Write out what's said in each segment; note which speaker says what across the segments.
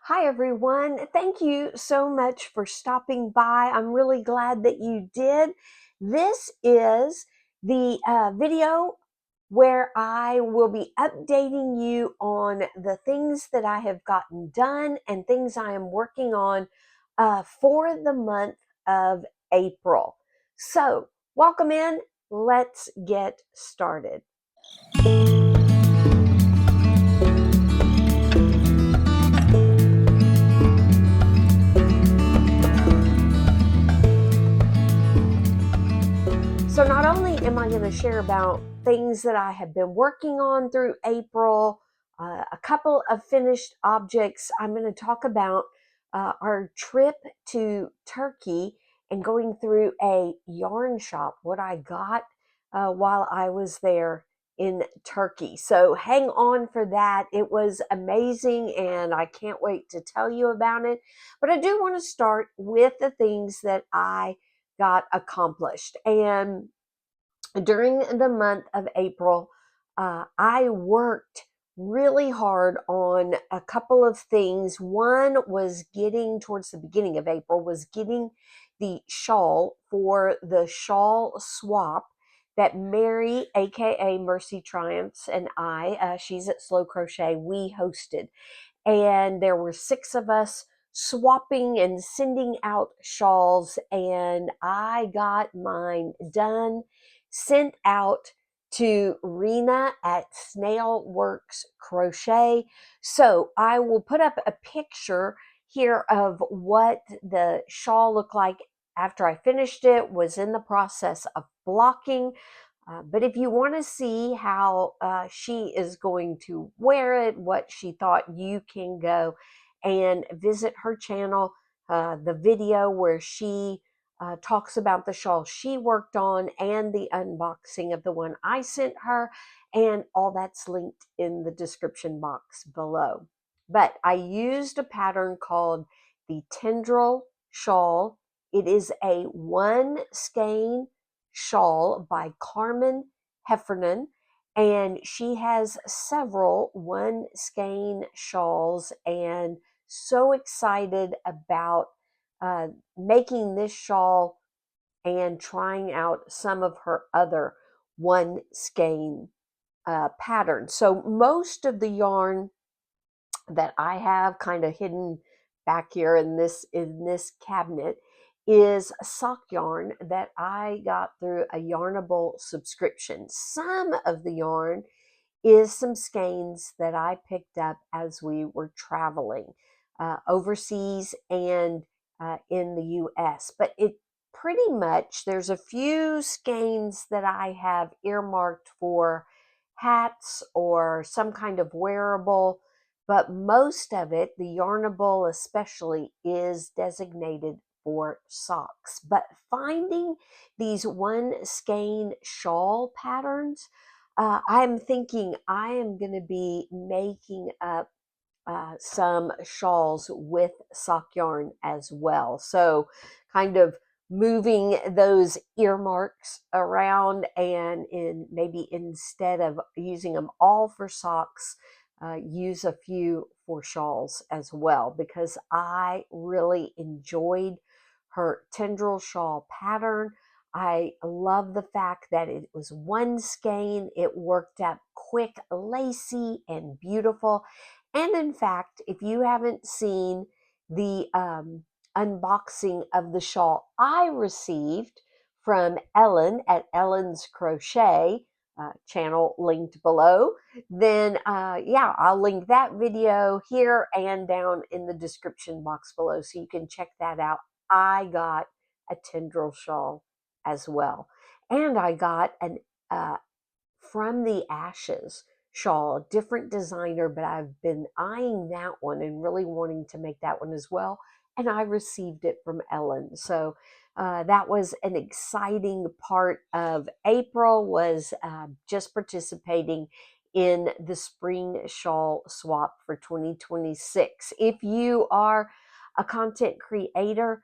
Speaker 1: Hi, everyone. Thank you so much for stopping by. I'm really glad that you did. This is the video where I will be updating you on the things that I have gotten done and things I am working on for the month of April. So, welcome in. Let's get started. So not only am I going to share about things that I have been working on through April, a couple of finished objects, I'm going to talk about our trip to Turkey and going through a yarn shop, what I got while I was there in Turkey. So hang on for that. It was amazing and I can't wait to tell you about it. But I do want to start with the things that I got accomplished. And during the month of April, I worked really hard on a couple of things. One was getting towards the beginning of April, was getting the shawl for the shawl swap that Mary, aka Mercy Triumphs, and she's at Slow Crochet, we hosted. And there were 6 of us swapping and sending out shawls, and I got mine done, sent out to Rena at Snail Works Crochet. So I will put up a picture here of what the shawl looked like after I finished it, was in the process of blocking. But if you want to see how she is going to wear it, what she thought, you can go and visit her channel, the video where she talks about the shawl she worked on and the unboxing of the one I sent her, and all that's linked in the description box below. But I used a pattern called the Tendril shawl. It is a 1 skein shawl by Carmen Heffernan, and she has several 1 skein shawls, and so excited about making this shawl and trying out some of her other 1 skein patterns. So most of the yarn that I have kind of hidden back here in this cabinet is sock yarn that I got through a Yarnable subscription. Some of the yarn is some skeins that I picked up as we were traveling overseas and in the US. But it pretty much, there's a few skeins that I have earmarked for hats or some kind of wearable, but most of it, the Yarnable especially, is designated for socks. But finding these 1 skein shawl patterns, I'm thinking I am going to be making up some shawls with sock yarn as well. So kind of moving those earmarks around, and maybe instead of using them all for socks, use a few for shawls as well, because I really enjoyed her tendril shawl pattern. I love the fact that it was 1 skein. It worked out quick, lacy, and beautiful. And in fact, if you haven't seen the unboxing of the shawl I received from Ellen at Ellen's Crochet channel linked below, then yeah, I'll link that video here and down in the description box below so you can check that out. I got a tendril shawl as well. And I got an From the Ashes shawl, a different designer, but I've been eyeing that one and really wanting to make that one as well. And I received it from Ellen. So that was an exciting part of April, was just participating in the Spring Shawl Swap for 2026. If you are a content creator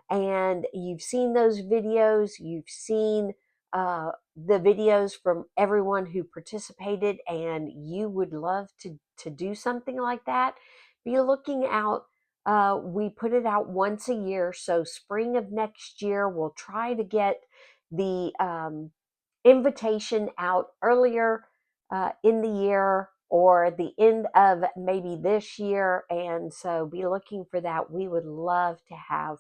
Speaker 1: and you've seen those videos, you've seen the videos from everyone who participated, and you would love to do something like that, be looking out. We put it out once a year, so spring of next year we'll try to get the invitation out earlier in the year or the end of maybe this year, and so be looking for that. We would love to have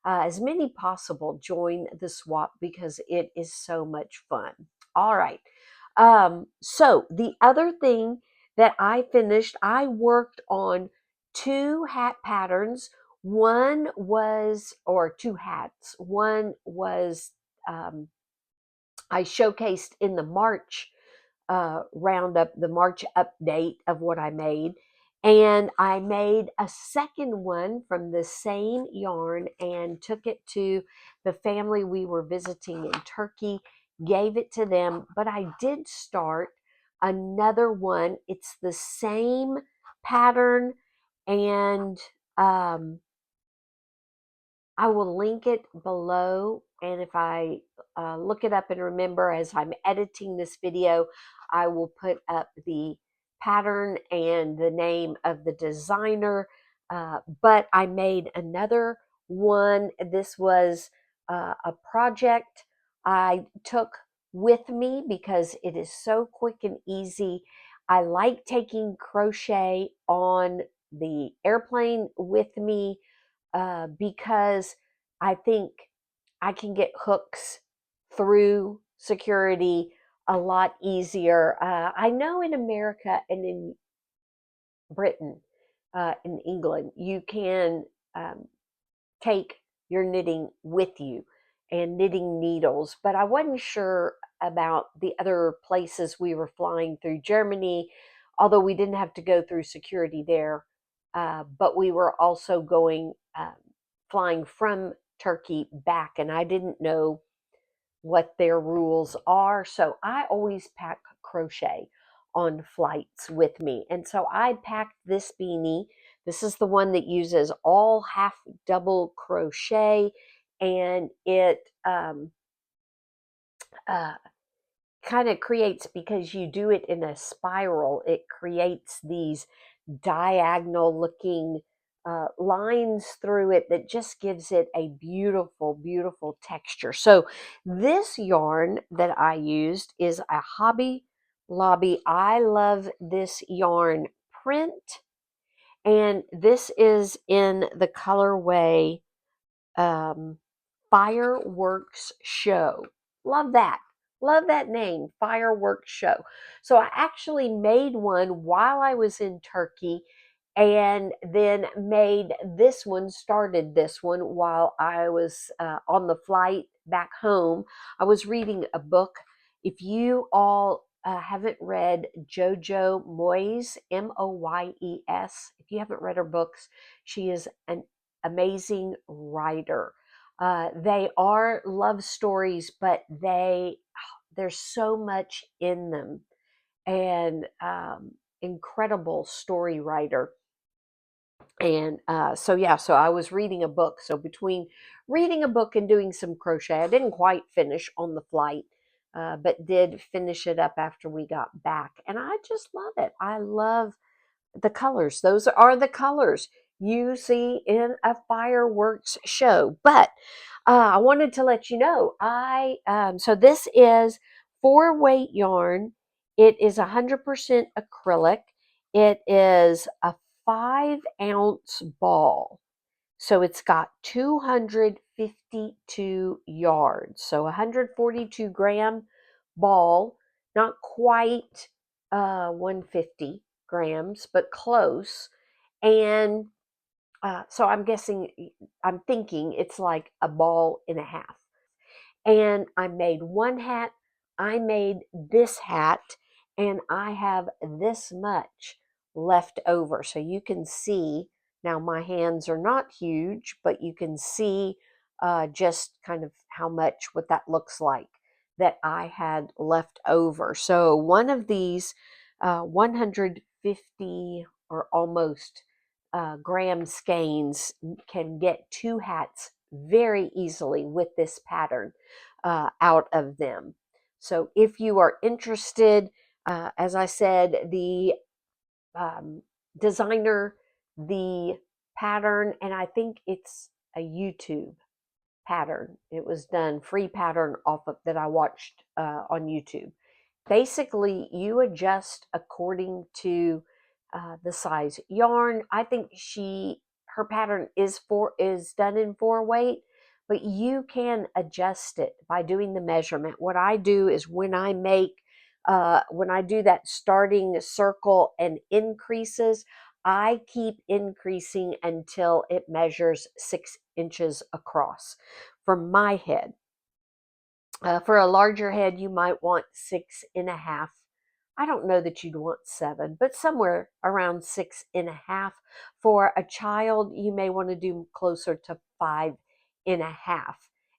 Speaker 1: as many possible join the swap because it is so much fun. All right. So the other thing that I finished, I worked on two hat patterns. One was, or two hats. One was I showcased in the March roundup, the March update of what I made. And I made a second one from the same yarn and took it to the family we were visiting in Turkey, gave it to them. But I did start another one. It's the same pattern, and I will link it below, and if I look it up and remember as I'm editing this video, I will put up the pattern and the name of the designer. But I made another one. This was a project I took with me because it is so quick and easy. I like taking crochet on the airplane with me because I think I can get hooks through security a lot easier. I know in America and in Britain, in England, you can take your knitting with you and knitting needles, but I wasn't sure about the other places we were flying through. Germany, although we didn't have to go through security there, but we were also going flying from Turkey back, and I didn't know what their rules are. So I always pack crochet on flights with me. And so I packed this beanie. This is the one that uses all half double crochet, and it uh, kind of creates, because you do it in a spiral, it creates these diagonal looking lines through it that just gives it a beautiful, beautiful texture. So this yarn that I used is a Hobby Lobby. I love this yarn print, and this is in the colorway um, Fireworks Show. Love that. Love that name, Fireworks Show. So I actually made one while I was in Turkey, and then made this one, started this one while I was on the flight back home. I was reading a book. If you all haven't read Jojo Moyes, Moyes, if you haven't read her books, she is an amazing writer. They are love stories, but there's so much in them, and incredible story writer. And so yeah, so I was reading a book. So between reading a book and doing some crochet, I didn't quite finish on the flight, but did finish it up after we got back. And I just love it. I love the colors. Those are the colors you see in a fireworks show. But I wanted to let you know, so this is 4-weight yarn. It is 100% acrylic. It is a 5-ounce ball. So it's got 252 yards. So 142 gram ball, not quite 150 grams, but close. And so I'm thinking it's like a ball and a half. And I made one hat. I made this hat, and I have this much left over. So you can see, now my hands are not huge, but you can see just kind of how much, what that looks like that I had left over. So one of these 150 or almost gram skeins can get two hats very easily with this pattern out of them. So if you are interested, as I said, the designer the pattern, and I think it's a YouTube pattern. It was done free pattern off of that I watched on YouTube. Basically, you adjust according to the size yarn. I think her pattern is done in 4 weight, but you can adjust it by doing the measurement. What I do is when I do that starting circle and increases, I keep increasing until it measures 6 inches across for my head. For a larger head, you might want 6.5. I don't know that you'd want 7, but somewhere around 6.5. For a child, you may want to do closer to 5.5.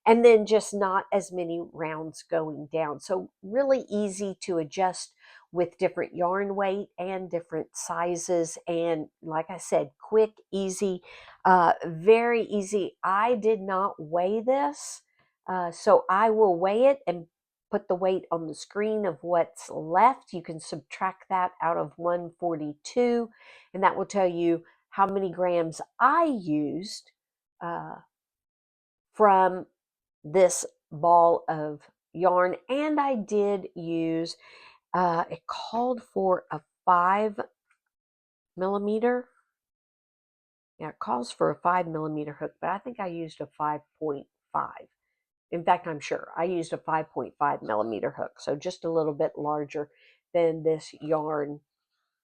Speaker 1: And then just not as many rounds going down. So really easy to adjust with different yarn weight and different sizes. And like I said, quick, easy, very easy. I did not weigh this. So I will weigh it and put the weight on the screen of what's left. You can subtract that out of 142, and that will tell you how many grams I used from this ball of yarn. And I did use, it called for a 5 millimeter. Yeah, it calls for a 5 millimeter hook, but I think I used a 5.5. In fact, I'm sure I used a 5.5 millimeter hook, so just a little bit larger than this yarn,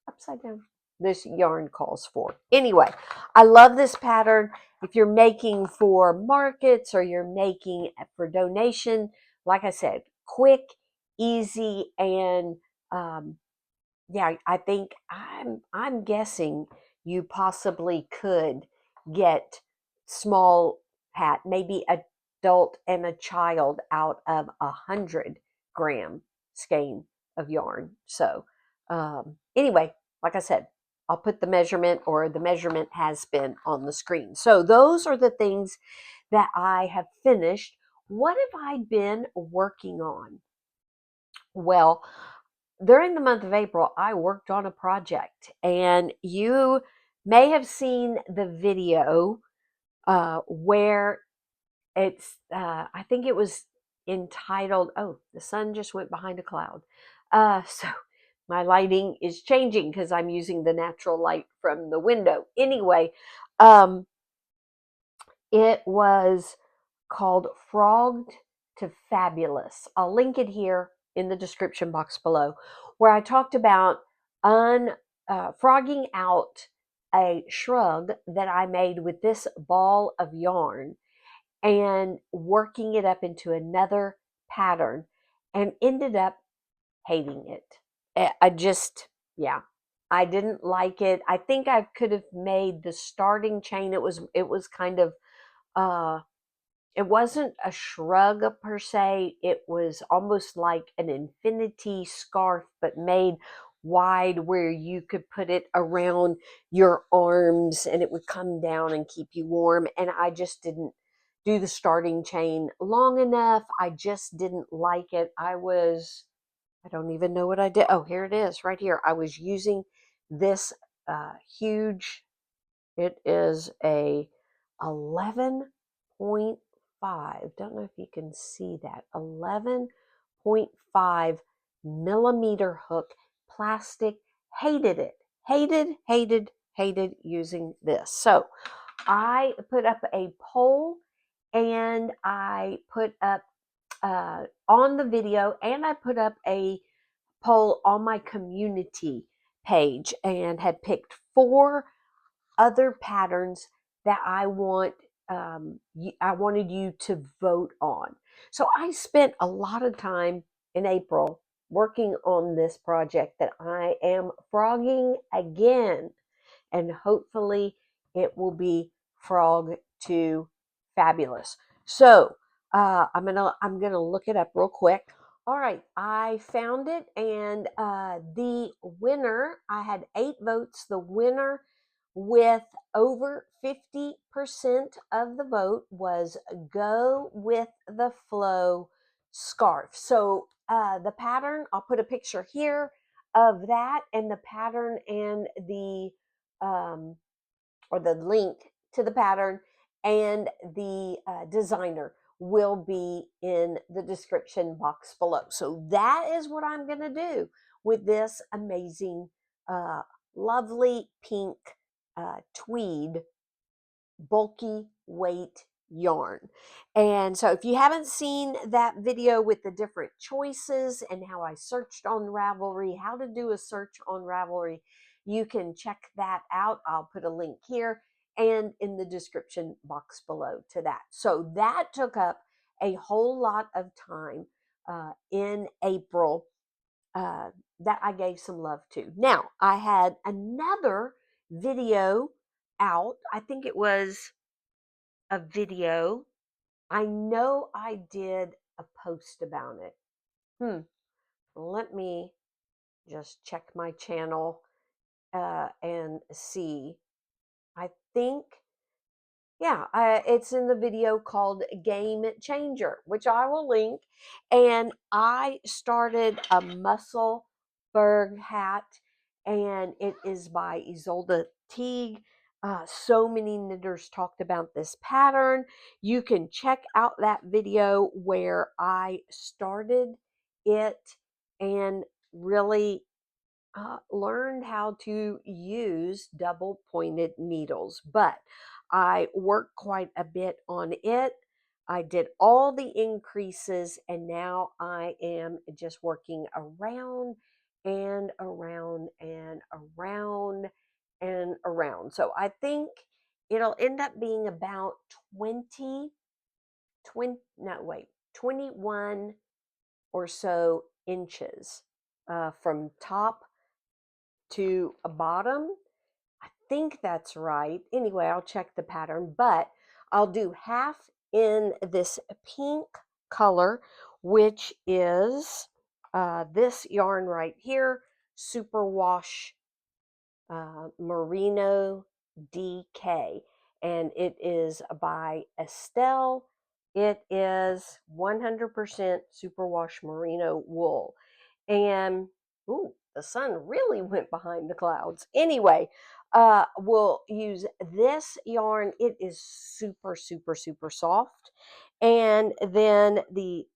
Speaker 1: upside down, this yarn calls for. Anyway, I love this pattern. If you're making for markets or you're making for donation, like I said, quick, easy, and yeah, I think I'm guessing you possibly could get small hat, maybe adult and a child out of 100-gram skein of yarn. So anyway, like I said, I'll put the measurement, or the measurement has been on the screen. So those are the things that I have finished. What have I been working on? Well, during the month of April, I worked on a project, and you may have seen the video where I think it was entitled, oh, the sun just went behind a cloud. So my lighting is changing because I'm using the natural light from the window. Anyway, um, it was called Frogged to Fabulous. I'll link it here in the description box below, where I talked about frogging out a shrug that I made with this ball of yarn and working it up into another pattern, and ended up hating it. I just, yeah, I didn't like it. I think I could have made the starting chain. It was kind of uh it wasn't a shrug per se. It was almost like an infinity scarf, but made wide, where you could put it around your arms and it would come down and keep you warm. And I just didn't do the starting chain long enough. I just didn't like it. I don't even know what I did. Oh, here it is right here. I was using this huge, it is a 11.5. Don't know if you can see that. 11.5 millimeter hook, plastic. Hated it. Hated using this. So I put up a poll, and I put up on the video, and I put up a poll on my community page, and had picked 4 other patterns that I wanted you to vote on. So I spent a lot of time in April working on this project that I am frogging again, and hopefully it will be frog to fabulous. So I'm gonna look it up real quick. All right, I found it, and the winner, I had 8 votes. The winner with over 50% of the vote was Go With the Flow scarf. So the pattern, I'll put a picture here of that, and the pattern and the or the link to the pattern and the designer will be in the description box below. So that is what I'm going to do with this amazing, lovely pink tweed bulky weight yarn. And so if you haven't seen that video with the different choices and how I searched on Ravelry, how to do a search on Ravelry, you can check that out. I'll put a link here and in the description box below to that. So that took up a whole lot of time in April that I gave some love to. Now, I had another video out. I think it was a video. I know I did a post about it. Let me just check my channel and see. I think, yeah, it's in the video called Game Changer, which I will link. And I started a MUSSELBURGH hat, and it is by Ysolda Teague. So many knitters talked about this pattern. You can check out that video where I started it and really learned how to use double pointed needles, but I worked quite a bit on it. I did all the increases, and now I am just working around and around and around and around. So I think it'll end up being about 21 or so inches from top to a bottom. I think that's right. Anyway, I'll check the pattern, but I'll do half in this pink color, which is this yarn right here, Superwash Merino DK, and it is by Estelle. It is 100% superwash merino wool. And ooh, the sun really went behind the clouds. Anyway, we'll use this yarn. It is super, super, super soft. And then the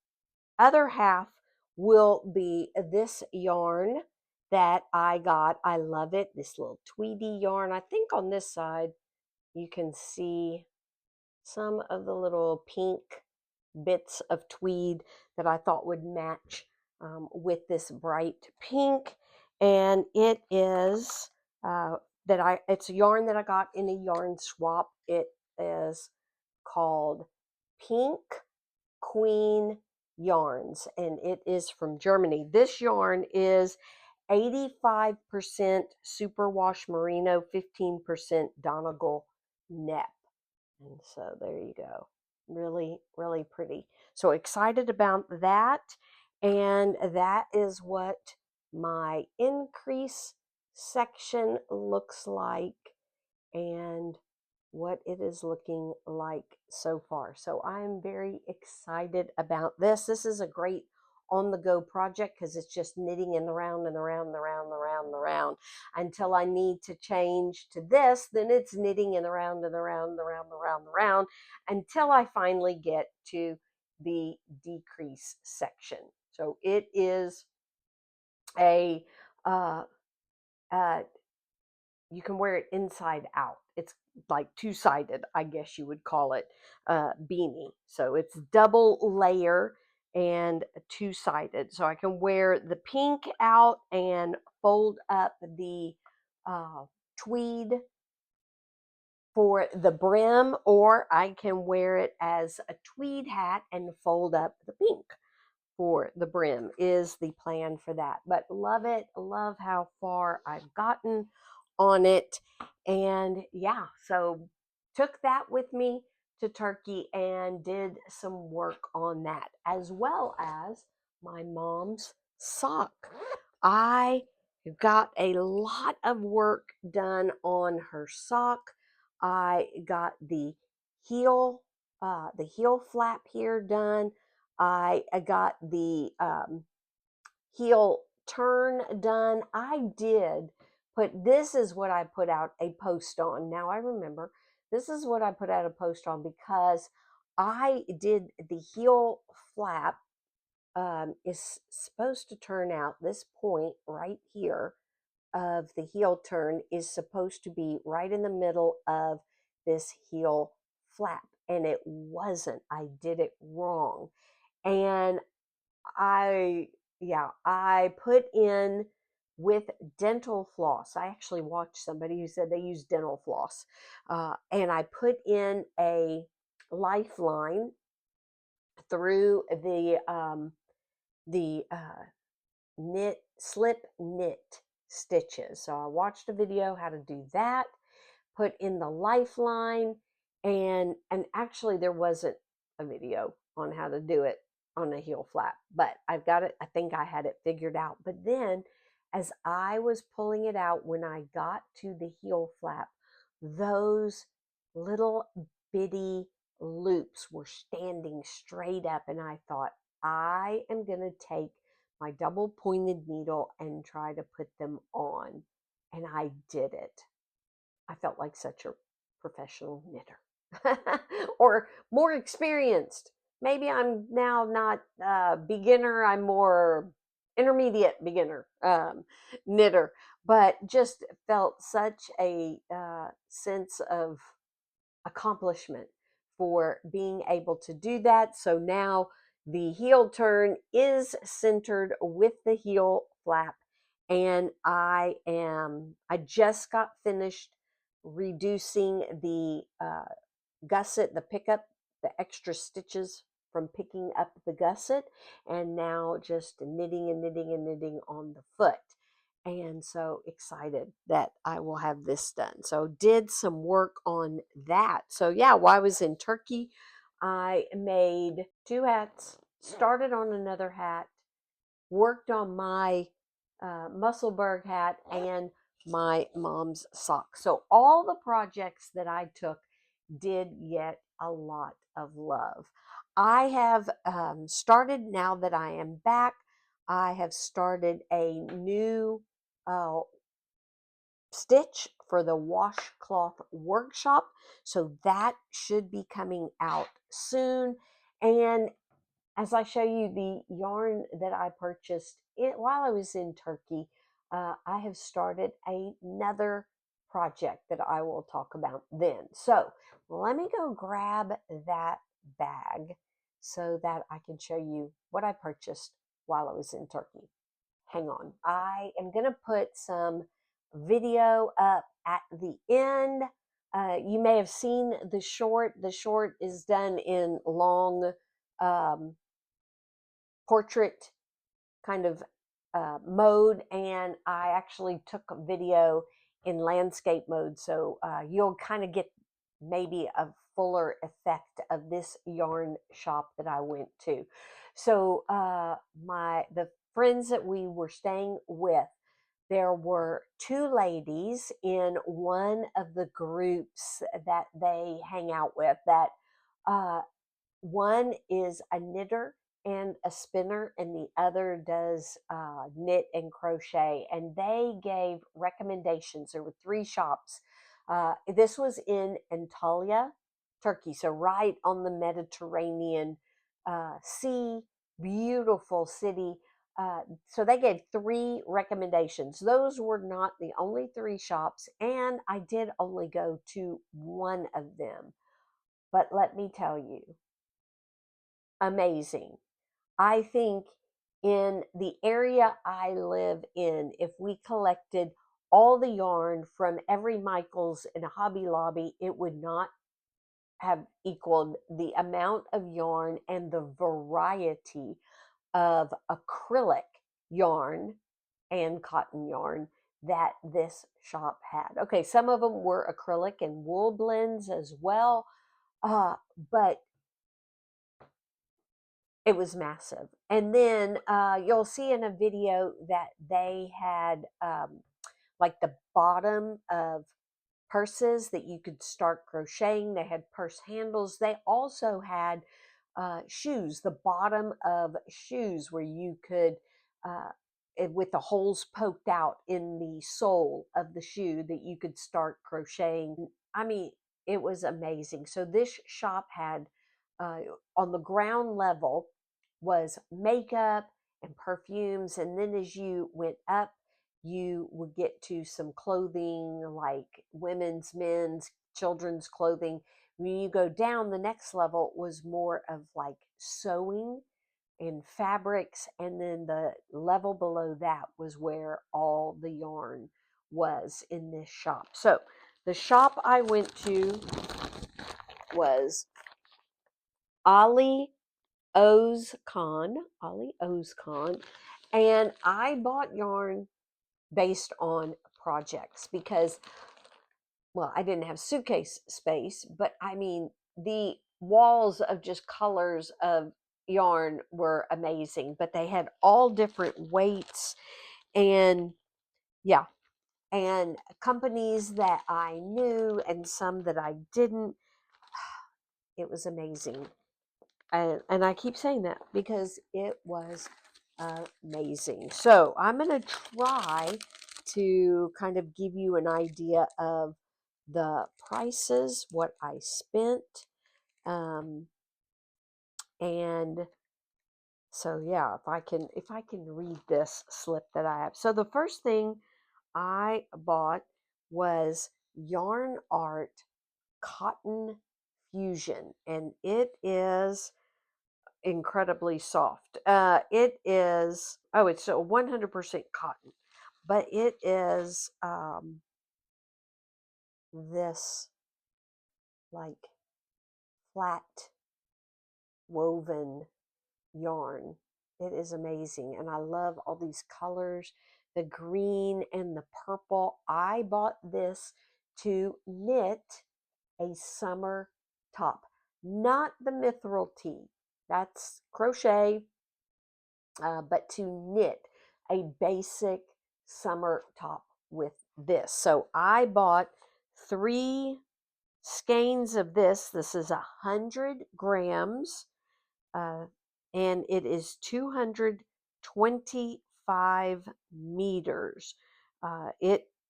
Speaker 1: other half will be this yarn that I got. I love it. This little tweedy yarn. I think on this side you can see some of the little pink bits of tweed that I thought would match with this bright pink. And it is it's a yarn that I got in a yarn swap. It is called Pink Queen Yarns, and it is from Germany. This yarn is 85% superwash merino, 15% Donegal net. And so there you go. Really, really pretty. So excited about that. And that is what my increase section looks like and what it is looking like so far. So I'm very excited about this. This is a great on the go project because it's just knitting in the round and the round and the round and the round and the round until I need to change to this. Then it's knitting in the round and the round and the round and the round and the round until I finally get to the decrease section. So it is a you can wear it inside out. It's like two-sided, I guess you would call it, beanie. So it's double layer and two-sided. So I can wear the pink out and fold up the tweed for the brim, or I can wear it as a tweed hat and fold up the pink for the brim is the plan for that. But love it. Love how far I've gotten on it. And yeah, so took that with me to Turkey and did some work on that, as well as my mom's sock. I got a lot of work done on her sock. I got the heel flap here done. I got the heel turn done. I did this is what I put out a post on. Now I remember, this is what I put out a post on because I did the heel flap. Is supposed to turn out, this point right here of the heel turn is supposed to be right in the middle of this heel flap, and it wasn't. I did it wrong. And I put in with dental floss. I actually watched somebody who said they use dental floss, and I put in a lifeline through the slip knit stitches. So I watched a video how to do that, put in the lifeline, and actually there wasn't a video on how to do it on a heel flap, but I've got it. I think I had it figured out. But then as I was pulling it out, when I got to the heel flap, those little bitty loops were standing straight up, and I thought, I am going to take my double pointed needle and try to put them on. And I did it. I felt like such a professional knitter or more experienced. Maybe I'm now not beginner, I'm more intermediate beginner knitter, but just felt such a sense of accomplishment for being able to do that. So now the heel turn is centered with the heel flap, and I just got finished reducing the gusset, the pickup, the extra stitches from picking up the gusset, and now just knitting and knitting and knitting on the foot. And so excited that I will have this done. So did some work on that. So yeah, while I was in Turkey, I made 2 hats, started on another hat, worked on my MUSSELBURGH hat and my mom's sock. So all the projects that I took did get a lot of love. I have started, now that I am back, I have started a new stitch for the washcloth workshop. So that should be coming out soon. And as I show you the yarn that I purchased while I was in Turkey, I have started another project that I will talk about then. So let me go grab that bag so that I can show you what I purchased while I was in Turkey. Hang on. I am going to put some video up at the end. You may have seen the short. The short is done in long portrait kind of mode, and I actually took a video in landscape mode, so you'll kind of get maybe a fuller effect of this yarn shop that I went to. So the friends that we were staying with, there were 2 ladies in one of the groups that they hang out with. That one is a knitter and a spinner, and the other does knit and crochet. And they gave recommendations. There were 3 shops. This was in Antalya, Turkey, so right on the Mediterranean Sea, beautiful city. So they gave 3 recommendations. Those were not the only 3 shops, and I did only go to one of them. But let me tell you, amazing. I think in the area I live in, if we collected all the yarn from every Michael's and Hobby Lobby, it would not have equaled the amount of yarn and the variety of acrylic yarn and cotton yarn that this shop had. Okay, some of them were acrylic and wool blends as well, but it was massive. And then you'll see in a video that they had like the bottom of purses that you could start crocheting. They had purse handles. They also had shoes, the bottom of shoes where you could with the holes poked out in the sole of the shoe that you could start crocheting. I mean, it was amazing. So this shop had uh, on the ground level was makeup and perfumes, and then as you went up, you would get to some clothing like women's, men's, children's clothing. When you go down, the next level was more of like sewing and fabrics, and then the level below that was where all the yarn was in this shop. So the shop I went to was Ali Ali O's Con, and I bought yarn based on projects because, well, I didn't have suitcase space, but I mean, the walls of just colors of yarn were amazing, but they had all different weights and yeah, and companies that I knew and some that I didn't. It was amazing. And I keep saying that because it was amazing. So I'm going to try to kind of give you an idea of the prices, what I spent, um, and so yeah, if I can read this slip that I have. So the first thing I bought was Yarn Art Cotton Fusion, and it is incredibly soft. It is, oh, it's a 100% cotton, but it is this like flat woven yarn. It is amazing, and I love all these colors, the green and the purple. I bought this to knit a summer top, not the mithril tee. That's crochet, but to knit a basic summer top with this. So I bought 3 skeins of this. This is 100 grams, uh, and it is 225 meters.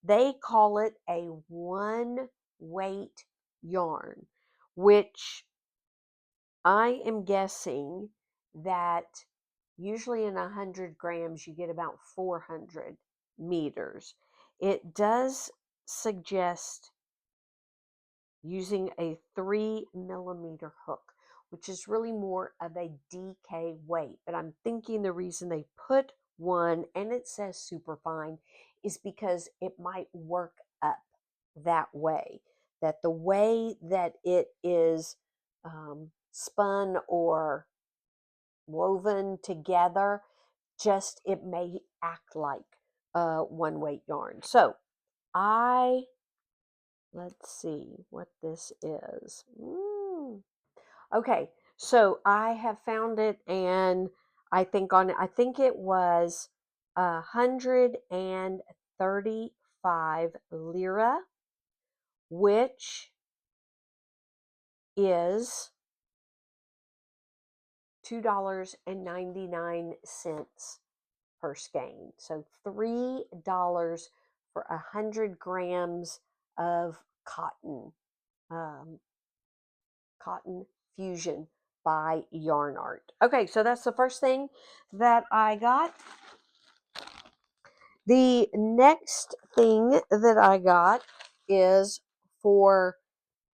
Speaker 1: They call it a one weight yarn, which I am guessing that usually in 100 grams you get about 400 meters. It does suggest using a 3 millimeter hook, which is really more of a DK weight. But I'm thinking the reason they put one and it says super fine is because it might work up that way. That the way that it is spun or woven together, just it may act like one weight yarn. So let's see what this is. Okay, so I have found it, and I think it was 135 lira, which is $2.99 per skein. So $3 for 100 grams of cotton. Cotton Fusion by Yarn Art. Okay, so that's the first thing that I got. The next thing that I got is for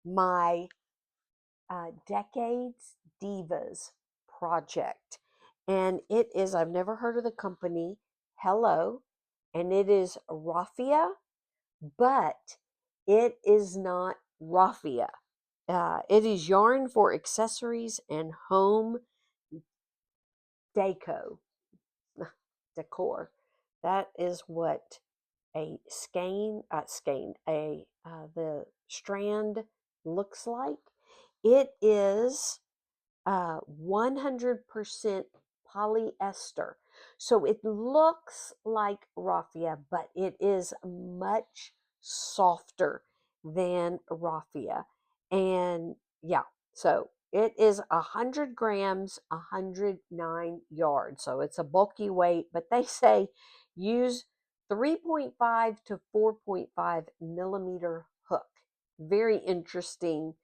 Speaker 1: my Decades Divas project. And it is, I've never heard of the company, Hello, and it is raffia, but it is not raffia. It is yarn for accessories and home decor. That is what a the strand looks like. It is 100% polyester. So it looks like raffia, but it is much softer than raffia. And yeah, so it is 100 grams, 109 yards. So it's a bulky weight, but they say Use 3.5 to 4.5 millimeter hook. Very interesting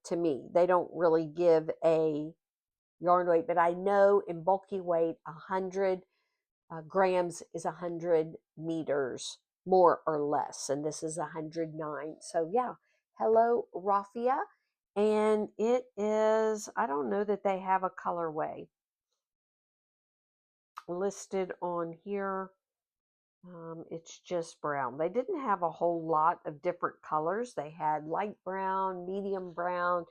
Speaker 1: to me. They don't really give a yarn weight, but I know in bulky weight, 100 grams is 100 meters, more or less, and this is 109. So yeah, hello Raffia, and it is, I don't know that they have a colorway listed on here. It's just brown. They didn't have a whole lot of different colors. They had light brown, medium brown,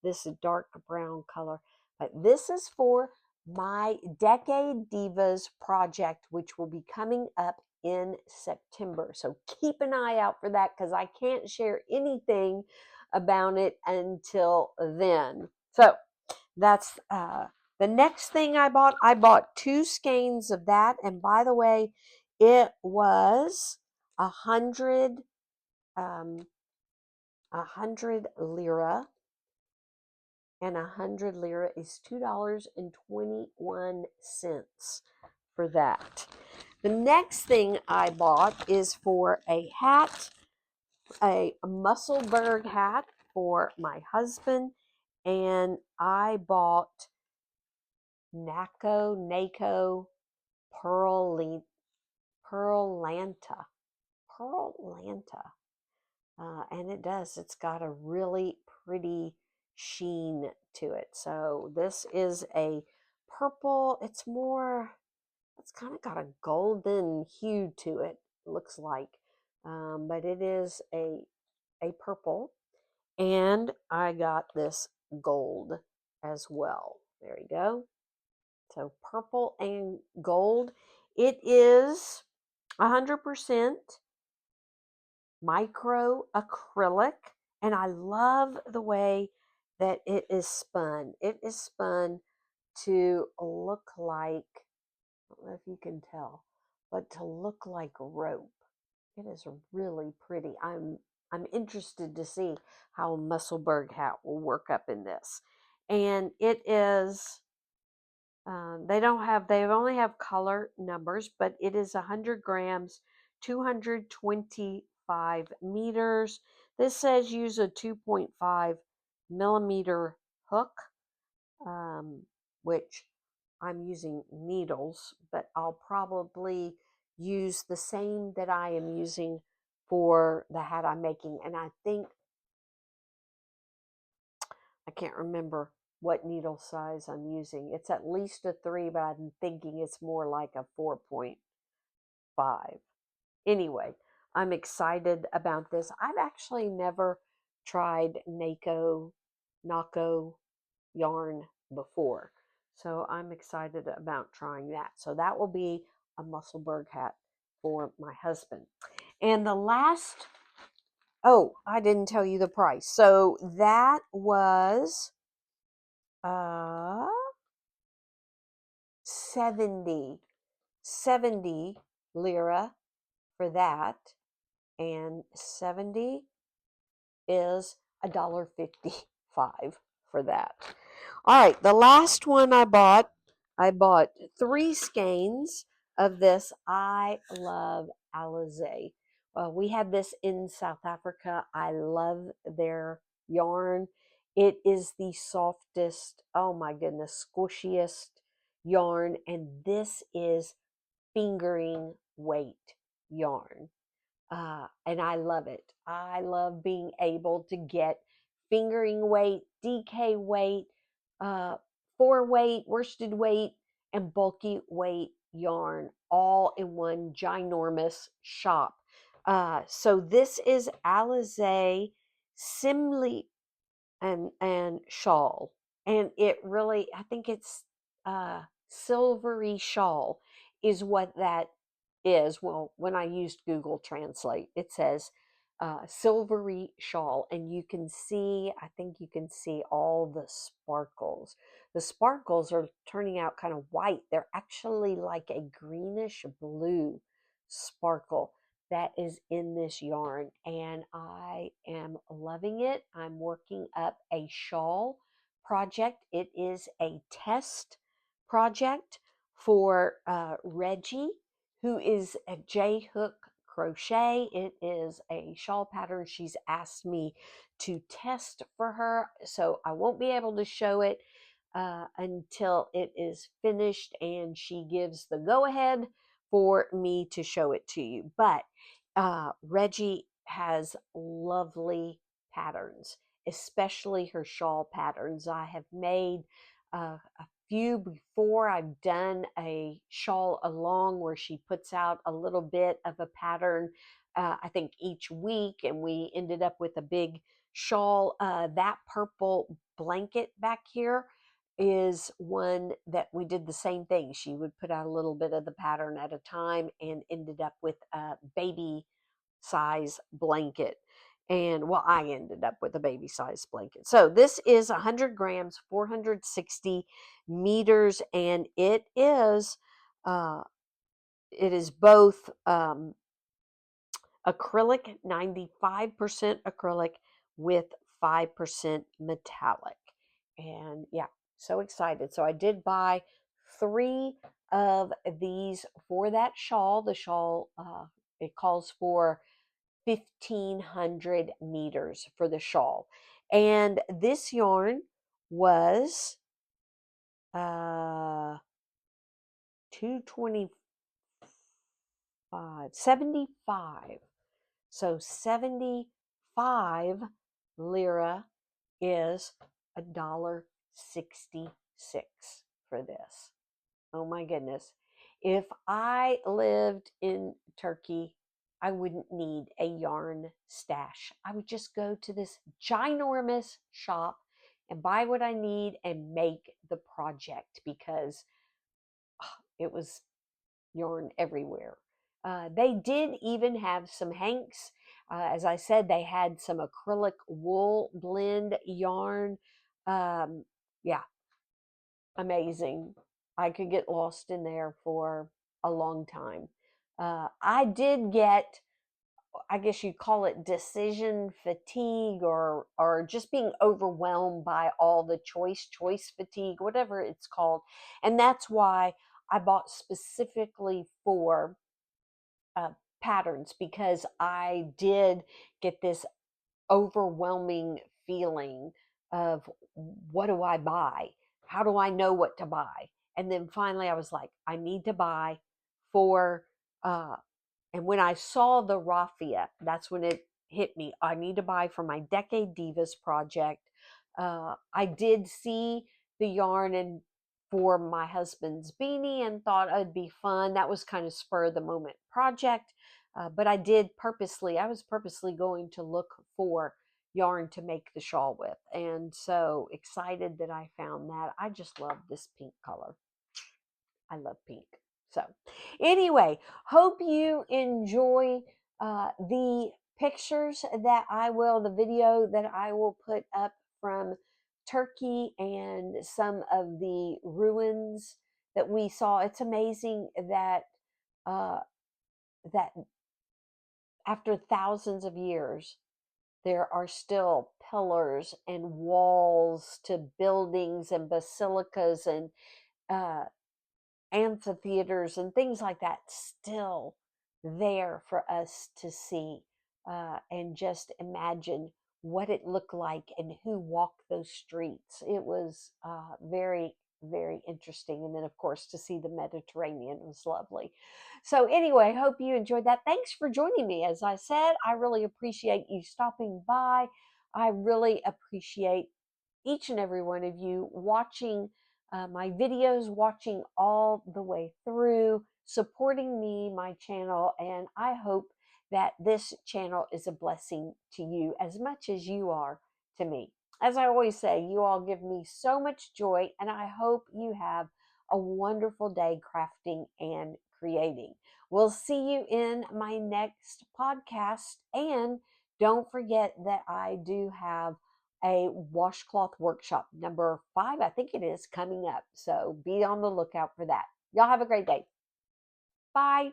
Speaker 1: this dark brown color. But this is for my Decade Divas project, which will be coming up in September. So keep an eye out for that because I can't share anything about it until then. So that's the next thing I bought. I bought 2 skeins of that, and by the way, it was 100 100 lira, and 100 lira is $2.21 for that. The next thing I bought is for a hat, a MUSSELBURGH hat for my husband, and I bought NACO Pearlanta. And it's got a really pretty sheen to it. So this is a purple. It's kind of got a golden hue to it, looks like. But it is a purple. And I got this gold as well. There you go. So purple and gold. It is 100% micro acrylic, and I love the way that it is spun. It is spun to look like, I don't know if you can tell, but to look like rope. It is really pretty. I'm interested to see how a MUSSELBURGH hat will work up in this. And it is they only have color numbers, but it is 100 grams, 225 meters. This says use a 2.5 millimeter hook, which I'm using needles, but I'll probably use the same that I am using for the hat I'm making. And I think, I can't remember what needle size I'm using. It's at least a 3, but I'm thinking it's more like a 4.5. Anyway, I'm excited about this. I've actually never tried NACO yarn before. So I'm excited about trying that. So that will be a MUSSELBURGH hat for my husband. And the last, oh, I didn't tell you the price. So that was 70 lira for that, and 70 is $1.55 for that. All right, the last one I bought 3 skeins of this. I love Alizé. We had this in South Africa. I love their yarn. It is the softest, oh my goodness, squishiest yarn, and this is fingering weight yarn. And I love it. I love being able to get fingering weight, DK weight, 4-weight, worsted weight, and bulky weight yarn all in one ginormous shop. So this is Alizé Simli and Shawl, and it really, I think it's silvery shawl is what that is. Well, when I used Google Translate, it says silvery shawl, and you can see, I think you can see all the sparkles. The sparkles are turning out kind of white. They're actually like a greenish blue sparkle that is in this yarn, and I am loving it. I'm working up a shawl project. It is a test project for Reggie, who is at J Hook Crochet. It is a shawl pattern she's asked me to test for her, so I won't be able to show it until it is finished and she gives the go-ahead for me to show it to you. But Reggie has lovely patterns, especially her shawl patterns. I have made a few before. I've done a shawl along where she puts out a little bit of a pattern, I think each week, and we ended up with a big shawl. That purple blanket back here is one that we did the same thing. She would put out a little bit of the pattern at a time and ended up with a baby size blanket. And well, I ended up with a baby size blanket. So this is 100 grams, 460 meters, and it is both acrylic, 95% acrylic with 5% metallic. And yeah, so excited. So I did buy 3 of these for that shawl. The shawl, it calls for 1,500 meters for the shawl. And this yarn was 225, 75. So 75 lira is $1.66 for this. Oh my goodness. If I lived in Turkey, I wouldn't need a yarn stash. I would just go to this ginormous shop and buy what I need and make the project, because it was yarn everywhere. They did even have some hanks. As I said, they had some acrylic wool blend yarn. Yeah, amazing. I could get lost in there for a long time. I did get, I guess you'd call it decision fatigue, or just being overwhelmed by all the choice fatigue, whatever it's called. And that's why I bought specifically for patterns, because I did get this overwhelming feeling of, what do I buy? How do I know what to buy? And then finally I was like, I need to buy for, and when I saw the raffia, that's when it hit me. I need to buy for my Decade Divas project. I did see the yarn and for my husband's beanie and thought it'd be fun. That was kind of spur of the moment project. But I was purposely going to look for yarn to make the shawl with. And so excited that I found that. I just love this pink color. I love pink. So anyway, hope you enjoy the pictures the video that I will put up from Turkey and some of the ruins that we saw. It's amazing that uh, that after thousands of years, there are still pillars and walls to buildings and basilicas and uh, amphitheaters and things like that still there for us to see, and just imagine what it looked like and who walked those streets. It was very, very interesting. And then, of course, to see the Mediterranean was lovely. So anyway, I hope you enjoyed that. Thanks for joining me. As I said, I really appreciate you stopping by. I really appreciate each and every one of you watching my videos, watching all the way through, supporting me, my channel, and I hope that this channel is a blessing to you as much as you are to me. As I always say, you all give me so much joy, and I hope you have a wonderful day crafting and creating. We'll see you in my next podcast, and don't forget that I do have a washcloth workshop number 5, I think it is, coming up. So be on the lookout for that. Y'all have a great day. Bye.